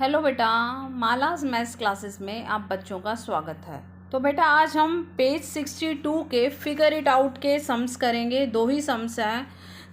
Hello बेटा, मालाज maths classes में आप बच्चों का स्वागत है। तो बेटा आज हम पेज 62 के फिगर इट आउट के सम्स करेंगे। दो ही सम्स हैं।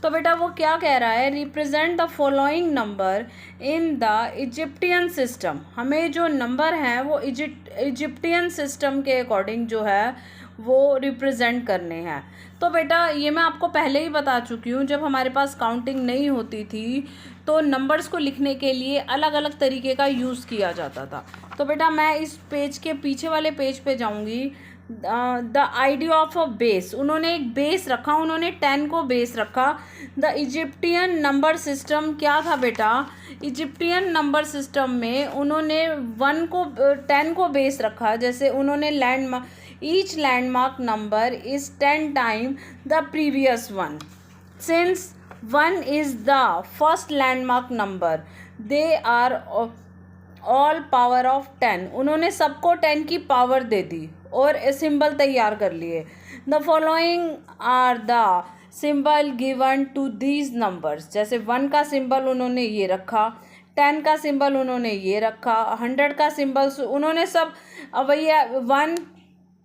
तो बेटा वो क्या कह रहा है, represent the following number in the Egyptian system. हमें जो नंबर हैं वो इजिप्टियन सिस्टम के अकॉर्डिंग जो है वो रिप्रेजेंट करने हैं। तो बेटा ये मैं आपको पहले ही बता चुकी हूँ, जब हमारे पास काउंटिंग नहीं होती थी तो नंबर्स को लिखने के लिए अलग अलग तरीके का यूज़ किया जाता था। तो बेटा मैं इस पेज के पीछे वाले पेज पे जाऊँगी। The idea of a base, उन्होंने एक बेस रखा, उन्होंने 10 को बेस रखा। द इजिप्टियन नंबर सिस्टम क्या था बेटा, इजिप्टियन नंबर सिस्टम में उन्होंने 10 को बेस रखा। जैसे उन्होंने each landmark number is 10 times the previous one. Since 1 is the first landmark number, they are all power of 10. उन्होंने सबको 10 की पावर दे दी और सिंबल तैयार कर लिए। The following are the symbol given to these numbers. जैसे 1 का सिंबल उन्होंने ये रखा, 10 का सिंबल उन्होंने ये रखा, 100 का सिंबल उन्होंने सब। भैया 1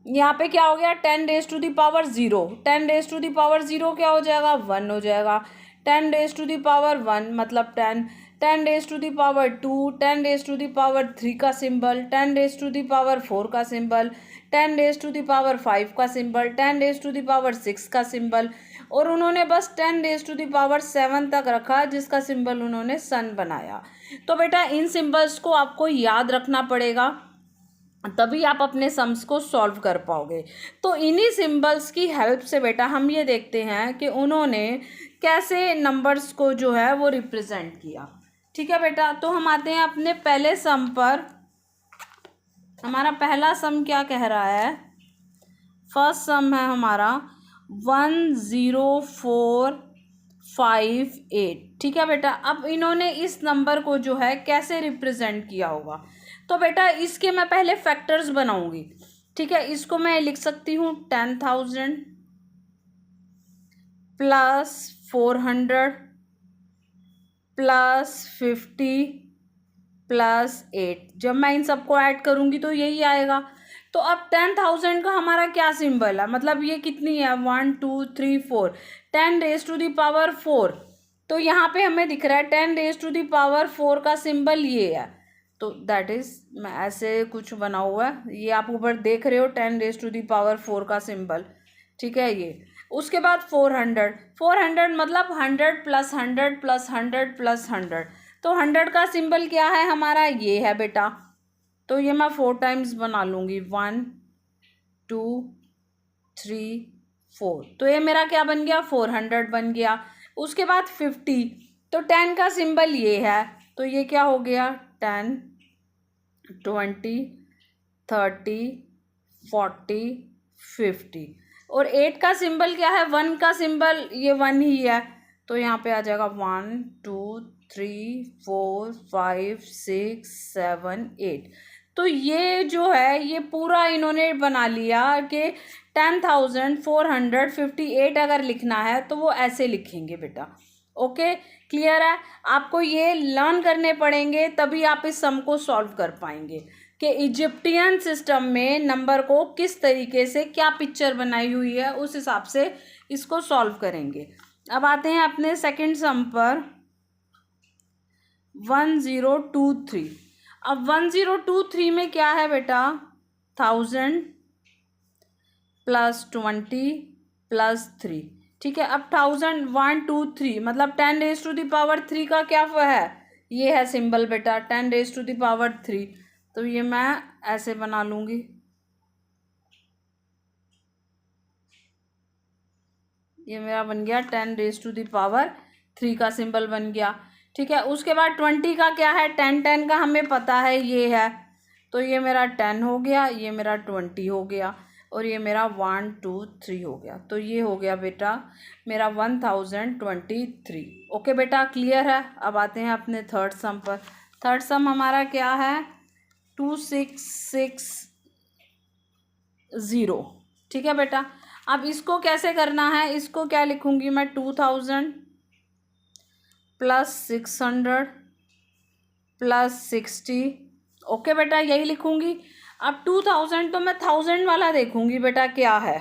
यहाँ पे क्या हो गया, 10 raise to the power 0। 10 raise to the power 0 क्या हो जाएगा, 1 हो जाएगा। 10 रेज टू दी पावर 1 मतलब 10। 10 raise to the power 2, 10 raise to the power 3 का symbol, 10 raise to the power 4 का symbol, 10 raise to the power 5 का symbol, 10 raise to the power 6 का सिंबल। और उन्होंने बस 10 रेज टू दी पावर 7 तक रखा, जिसका सिंबल उन्होंने सन बनाया। तो बेटा इन सिंबल्स को आपको याद रखना पड़ेगा, तभी आप अपने सम्स को सॉल्व कर पाओगे। तो इन्हीं सिंबल्स की हेल्प से बेटा हम ये देखते हैं कि उन्होंने कैसे नंबर्स को जो है वो रिप्रेजेंट किया। ठीक है बेटा, तो हम आते हैं अपने पहले सम पर। हमारा पहला सम क्या कह रहा है, फर्स्ट सम है हमारा 10458। ठीक है बेटा, अब इन्होंने इस नंबर को जो है कैसे रिप्रेजेंट किया होगा। तो बेटा इसके मैं पहले फैक्टर्स बनाऊंगी। ठीक है, इसको मैं लिख सकती हूँ 10,000 प्लस 400 प्लस 50 प्लस 8। जब मैं इन सबको ऐड करूँगी तो यही आएगा। तो अब 10,000 का हमारा क्या सिंबल है, मतलब ये कितनी है, 1 2 3 4, 10 रेज टू दी पावर 4। तो यहाँ पे हमें दिख रहा है 10 रेज टू दी पावर 4 का सिंबल ये है। तो दैट इज़, मैं ऐसे कुछ बना हुआ है, ये आप ऊपर देख रहे हो 10 रेज टू दी पावर 4 का सिंबल। ठीक है, ये उसके बाद 400 मतलब 100 प्लस 100 प्लस 100 प्लस 100। तो 100 का सिंबल क्या है हमारा, ये है बेटा। तो ये मैं 4 टाइम्स बना लूँगी, 1 2 3 4। तो ये मेरा क्या बन गया, 400 बन गया। उसके बाद 50, तो 10 का सिंबल ये है, तो ये क्या हो गया, 10 20 30 40 50। और 8 का सिंबल क्या है, 1 का सिंबल ये 1 ही है। तो यहाँ पे आ जाएगा 1 2 3 4 5 6 7 8। तो ये जो है ये पूरा इन्होंने बना लिया कि 10,458 अगर लिखना है तो वो ऐसे लिखेंगे बेटा। ओके, क्लियर है। आपको ये लर्न करने पड़ेंगे, तभी आप इस सम को सॉल्व कर पाएंगे कि इजिप्टियन सिस्टम में नंबर को किस तरीके से क्या पिक्चर बनाई हुई है, उस हिसाब से इसको सॉल्व करेंगे। अब आते हैं अपने सेकंड सम पर, 1023। अब 1023 में क्या है बेटा, 1000 प्लस 20 प्लस 3। ठीक है, अब 1000 1 2 3 मतलब 10 रेज टू दी पावर 3 का क्या है, ये है सिंबल बेटा, 10 रेज टू दी पावर 3। तो ये मैं ऐसे बना लूँगी, ये मेरा बन गया 10 रेज टू दी पावर 3 का सिंबल बन गया। ठीक है, उसके बाद 20 का क्या है, 10 का हमें पता है ये है। तो ये मेरा 10 हो गया, ये मेरा 20 हो गया, और ये मेरा 1 2 3 हो गया। तो ये हो गया बेटा मेरा 1023। ओके बेटा, क्लियर है। अब आते हैं अपने थर्ड सम पर। थर्ड सम हमारा क्या है, 2660। ठीक है बेटा, अब इसको कैसे करना है, इसको क्या लिखूंगी मैं, 2000 प्लस 600 प्लस 60। ओके बेटा, यही लिखूंगी। अब 2000 तो मैं 1000 वाला देखूंगी बेटा क्या है,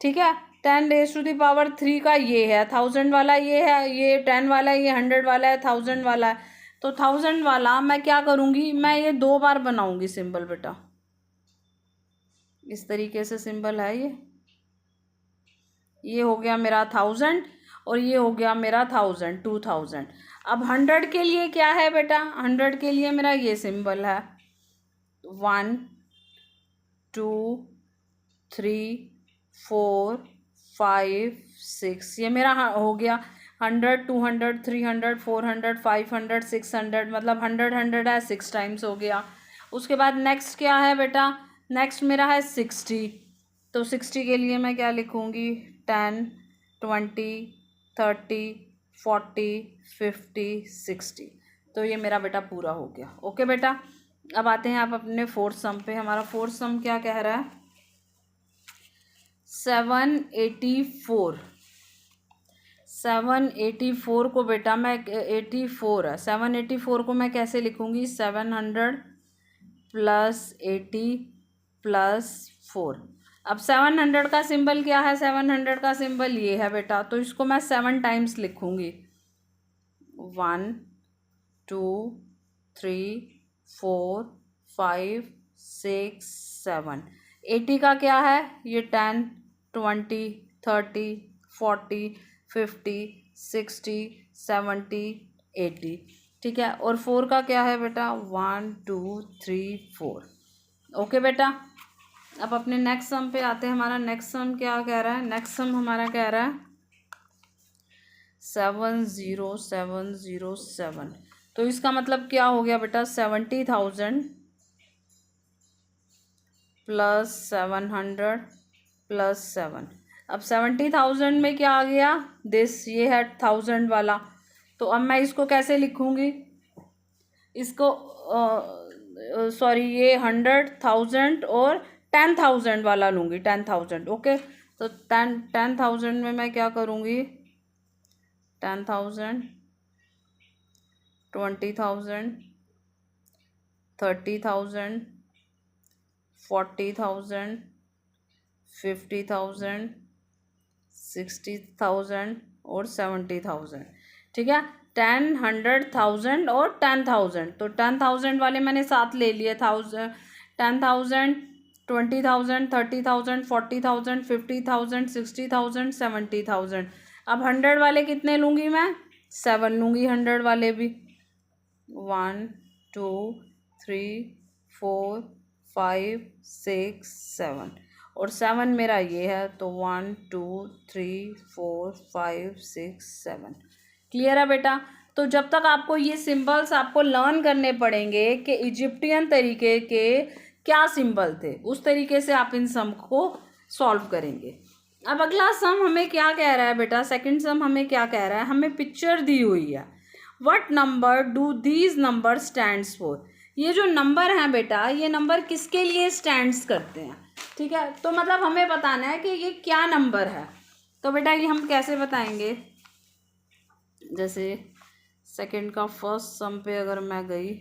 ठीक है। 10⁻³ का ये है, 1000 वाला ये है, ये 10 वाला है, ये 100 वाला है, 1000 वाला है। तो 1000 वाला मैं क्या करूँगी, मैं ये 2 बार बनाऊँगी सिंबल बेटा। इस तरीके से सिंबल है ये हो गया मेरा 1000 और ये हो गया मेरा 1000, 2000। अब 100 के लिए क्या है बेटा, 100 के लिए मेरा ये सिंबल है 1 2 3 4 5 6। ये मेरा हो गया 100 200 300 400 500 600, मतलब 100 है, 6 टाइम्स हो गया। उसके बाद नेक्स्ट क्या है बेटा, नेक्स्ट मेरा है 60। तो 60 के लिए मैं क्या लिखूँगी, 10 20 30 40 50 60। तो ये मेरा बेटा पूरा हो गया। ओके बेटा, अब आते हैं आप अपने फोर्थ सम पे। हमारा फोर्थ सम क्या कह रहा है, 784। 784 को बेटा मैं 84 है, 784 को मैं कैसे लिखूँगी, 700 प्लस 80 प्लस 4। अब 700 का सिंबल क्या है, 700 का सिंबल ये है बेटा, तो इसको मैं 7 टाइम्स लिखूँगी, 1 2 3 4 5 6 7। 80 का क्या है, ये 10 20 30 40 50 60 70 80, ठीक है। और 4 का क्या है बेटा, 1 2 3 4। ओके बेटा, अब अपने नेक्स्ट सम पे आते हैं। हमारा नेक्स्ट सम क्या कह रहा है, नेक्स्ट सम हमारा कह रहा है 70707। तो इसका मतलब क्या हो गया बेटा, 70,000 प्लस 700 प्लस 7। अब 70,000 में क्या आ गया, दिस, ये है 1000 वाला। तो अब मैं इसको कैसे लिखूँगी, इसको सॉरी ये 100,000 और 10,000 वाला लूँगी, 10,000। ओके, तो 10,000 में मैं क्या करूँगी, 10,000 20,000 30,000 40,000 50,000 60,000 और 70,000, ठीक है। 10 100,000 और 10,000, तो 10,000 वाले मैंने साथ ले लिए, 1000 10,000 20,000 30,000 40,000 50,000 60,000 70,000। अब 100 वाले कितने लूँगी मैं, 7 लूँगी 100 वाले भी, 1 2 3 4 5 6 7। और 7 मेरा ये है, तो 1 2 3 4 5 6 7। क्लियर है बेटा। तो जब तक आपको ये सिंबल्स आपको लर्न करने पड़ेंगे कि इजिप्टियन तरीके के क्या सिंबल थे, उस तरीके से आप इन सम को सॉल्व करेंगे। अब अगला सम हमें क्या कह रहा है बेटा, सेकंड सम हमें क्या कह रहा है, हमें पिक्चर दी हुई है, what number do these number stands for. ये जो नंबर हैं बेटा, ये नंबर किसके लिए स्टैंड्स करते हैं, ठीक है। तो मतलब हमें बताना है कि ये क्या नंबर है। तो बेटा ये हम कैसे बताएंगे, जैसे सेकंड का फर्स्ट सम पे अगर मैं गई,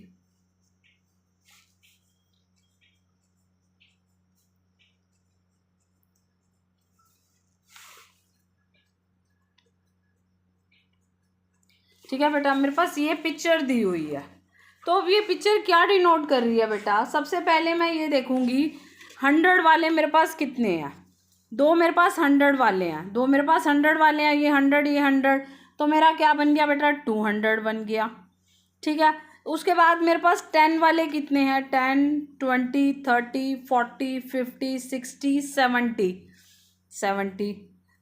ठीक है बेटा, मेरे पास ये पिक्चर दी हुई है। तो अब ये पिक्चर क्या डिनोट कर रही है बेटा, सबसे पहले मैं ये देखूंगी 100 वाले मेरे पास कितने हैं, 2 मेरे पास 100 वाले हैं, 2 मेरे पास 100 वाले हैं, ये 100 ये 100, तो मेरा क्या बन गया बेटा, 200 बन गया, ठीक है। उसके बाद मेरे पास 10 वाले कितने हैं, 10 20 30 40 50 60 70 70।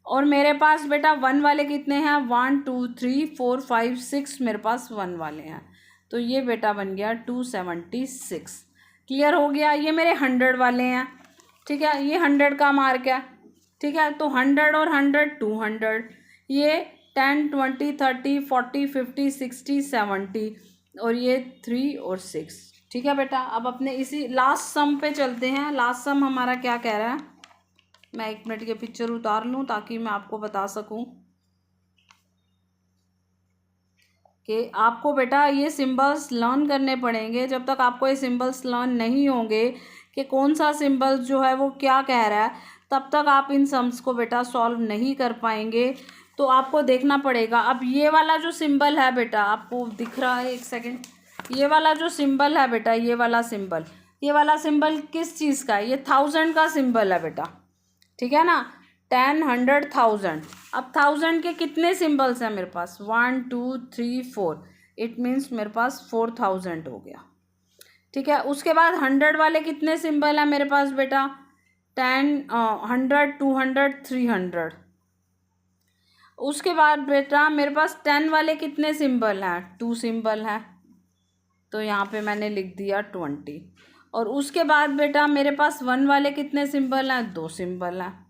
और मेरे पास बेटा 1 वाले कितने हैं, 1 2 3 4 5 6 मेरे पास 1 वाले हैं, तो ये बेटा बन गया 276। क्लियर हो गया, ये मेरे 100 वाले हैं, ठीक है, ये 100 का मार्क है, ठीक है। तो 100 और 100 200, ये 10 20 30 40 50 60 70, और ये 3 और 6, ठीक है बेटा। अब अपने इसी लास्ट सम पे चलते हैं। लास्ट सम हमारा क्या कह रहा है, मैं 1 मिनट के पिक्चर उतार लूँ ताकि मैं आपको बता सकूँ। कि आपको बेटा ये सिंबल्स लर्न करने पड़ेंगे। जब तक आपको ये सिंबल्स लर्न नहीं होंगे कि कौन सा सिंबल जो है वो क्या कह रहा है, तब तक आप इन सम्स को बेटा सॉल्व नहीं कर पाएंगे। तो आपको देखना पड़ेगा। अब ये वाला जो सिंबल है बेटा, आपको दिख रहा है, एक सेकेंड, ये वाला जो सिंबल है बेटा, ये वाला सिंबल किस चीज़ का है? ये 1000 का सिंबल है बेटा, ठीक है ना, 10, 100, 1000। अब 1000 के कितने सिंबल्स हैं मेरे पास? 1 2 3 4, इट मीन्स मेरे पास 4000 हो गया, ठीक है। उसके बाद 100 वाले कितने सिंबल हैं मेरे पास बेटा? 10, 100, 200, 300। उसके बाद बेटा मेरे पास 10 वाले कितने सिंबल हैं? 2 सिंबल हैं, तो यहाँ पे मैंने लिख दिया 20। और उसके बाद बेटा मेरे पास 1 वाले कितने सिंबल हैं? 2 सिंबल हैं,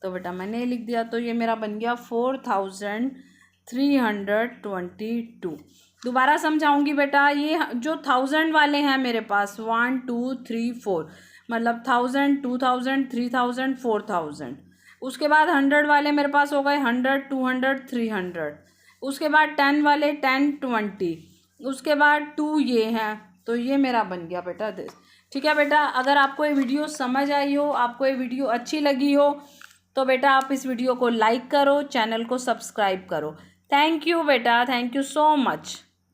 तो बेटा मैंने ये लिख दिया। तो ये मेरा बन गया 4322। दोबारा समझाऊंगी बेटा, ये जो 1000 वाले हैं मेरे पास 1 2 3 4, मतलब 1000, 2000, 3000, 4000। उसके बाद 100 वाले मेरे पास हो गए 100, 200, 300। उसके बाद 10 वाले 10, 20। उसके बाद 2 ये हैं, तो ये मेरा बन गया बेटा दिस। ठीक है बेटा, अगर आपको ये वीडियो समझ आई हो, आपको ये वीडियो अच्छी लगी हो, तो बेटा आप इस वीडियो को लाइक करो, चैनल को सब्सक्राइब करो। थैंक यू बेटा, थैंक यू सो मच।